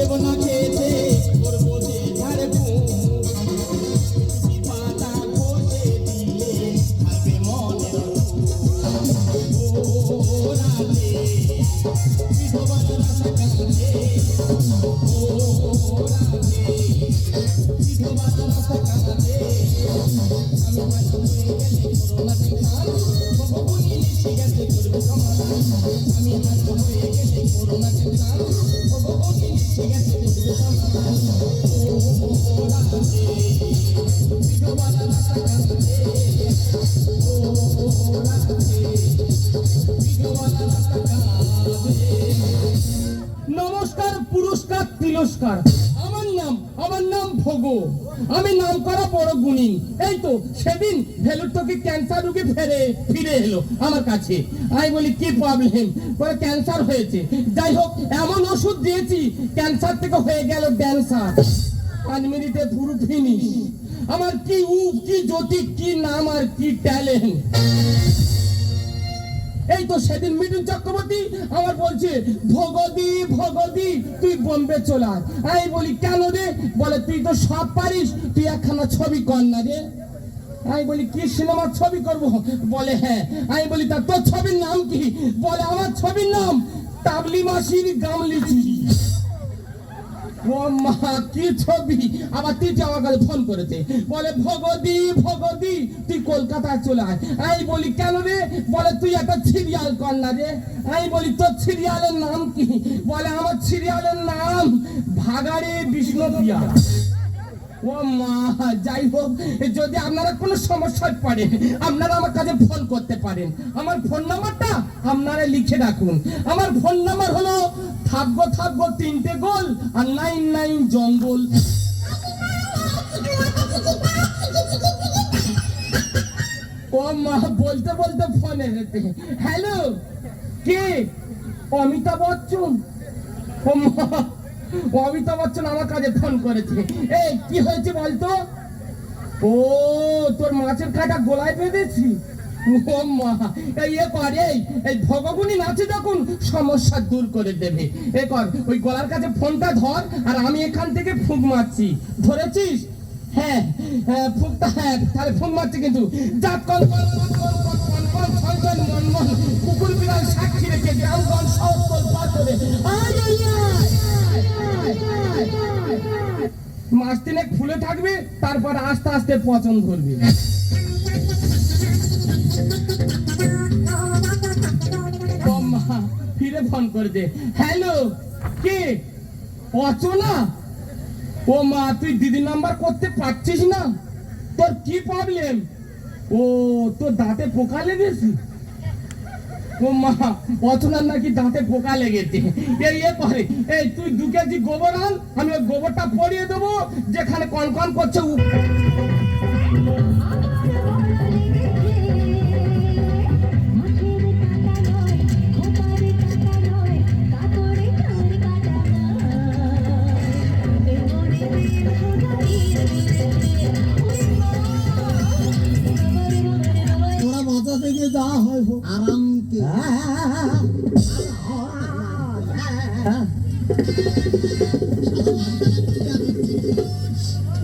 বেগুনা খেয়েছে ওর বোঝে ঝাড়ে পাতা খোঁজে দিলে খাবে মনের ও রাতে বিধবার রাস্তা কাঁদে ও রাতে বিধবার রাস্তা কাঁদে আমি হয়তো মরে গেলে করোনা দেখা ভগবানি নিশে গেছে করবে সমাধান আমি হয়তো মরে গেলে করোনা দেখা ভগবানি নিশে গেছে করবে সমাধান ও রাতে বিধবার রাস্তা কাঁদে ও রাতে বিধবার রাস্তা কাঁদে। নমস্কার, পুরস্কার, তিরস্কার। আমার নাম ভোগো। আমি নাম করা বড় গুণী। এই তো সেদিন ভেলুর থেকে ক্যান্সার রোগী ফিরে এলো আমার কাছে। আমি বলি কি প্রবলেম? বলে ক্যান্সার হয়েছে। যাই হোক, এমন ওষুধ দিয়েছি ক্যান্সার থেকে হয়ে গেল ড্যান্সার। 5 মিনিটে পুরো ফিনিশ। আমার কি কি জ্যোতি, কি নাম আর কি ট্যালেন্ট। এই তো সেদিন মিঠুন চক্রবর্তী আমার বলছে ভগদি তুই বোম্বে চলে আয়। আমি বলি কেন রে? বলে তুই তো সব পারিস, তুই একখানা ছবি কর না রে। আমি বলি কি সিনেমার ছবি করব? বলে হ্যাঁ। আমি বলি তা তোর ছবির নাম কি? বলে আমার ছবির নাম টাবলি মাসির গামলি চুরি। ও মা, কি ছবি! আবার তিনটে আমার কাছে ফোন করেছে, বলে ভগদি তুই কলকাতায় চলে আয়। আমি বলি কেন রে? বলে তুই একটা সিরিয়াল কর না রে। আমি বলি তোর সিরিয়ালের নাম কি? বলে আমার সিরিয়ালের নাম ভাগাড়ে বিষ্ণুপ্রিয়া। ও মা, যাই হোক, যদি আপনারা কোনো সমস্যায় পড়েন আপনারা আমার কাছে ফোন করতে পারেন। আমার ফোন নাম্বারটা আপনারা লিখে রাখুন। আমার ফোন নাম্বার হলো থাকবো 3টে গোল আর 99 জঙ্গল। ও মা, বলতে বলতে ফোন এসেছে। হ্যালো, কে? অমিতাভ বচ্চন। ও মা, অমিতাভ বচ্চন আমার কাছে ফোন করেছে। এই কি হয়েছে বলতো? ও, তোর মাছের কাঁটা গোলায় বেঁধেছি। ও মা, এই ভগগুনি নাচে যখন সমস্যা দূর করে দেবে। এ কর, ওই গলার কাছে ফোনটা ধর আর আমি এখান থেকে ফুঁক মারছি। ধরেছিস? হ্যাঁ, ফুঁকটা, হ্যাঁ তাহলে ফুঁক মারছি কিন্তু। জাত কল মন কুকুর বিড়াল সাক্ষী রেখে গ্রামগঞ্জ সহজ কল পাথরে মাস 3 ফুলে থাকবে, তারপর আস্তে আস্তে পচন ধরবে। ফিরে ফোন করে দে। হ্যালো, কে? অচনা? ও মা, তুই দিদির নাম্বার করতে পারছিস না? তোর কি প্রবলেম? ও, তোর দাঁতে পোকা লেগেছে? ও মা, অচনার নাকি দাঁতে পোকা লেগেছে। করে, এই তুই 2 কেজি গোবর আন, আমি ওই গোবরটা পরিয়ে দেবো যেখানে কনকন করছে। তোরা মাথা থেকে যা হয় আরাম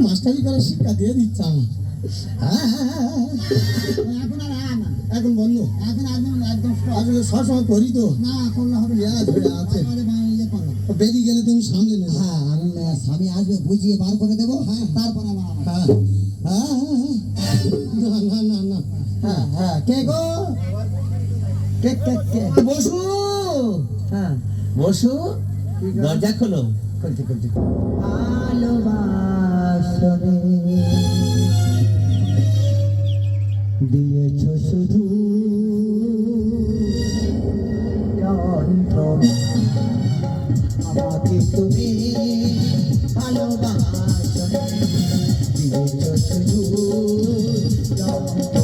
মাস্টারি করার শিক্ষা দিয়ে দিচ্ছে আমার। এখন বন্ধ, একদম সবসময় করি তো না, করলে হবে আছে বেরিয়ে গেলে তুমি সামনে নেবে। হ্যাঁ, স্বামী আসবে, বুঝিয়ে বার করে দেবো। হ্যাঁ, তারপর আমার না। হ্যাঁ, কে গো? কে বসু? হ্যাঁ বসু, দরজা খোলো। করছি ভালোবাসনে দিয়েছ শুধু যন্ত্রণা, আমাকে তুমি ভালোবাসনে দিয়েছ শুধু যন্ত্রণা।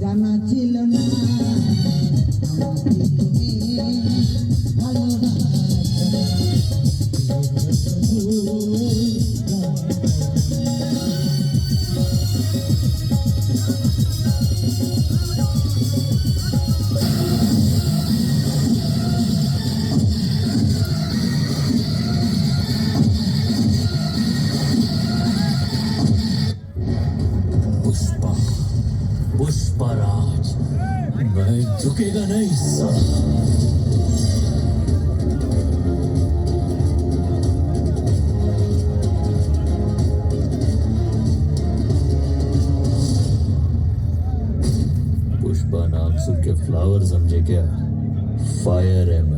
জানা ছিল না पुष्पा पुष्पराज मैं झुकेगा नहीं साला। पुष्पा नाम सुन के फ्लावर समझे क्या? फायर है मैं।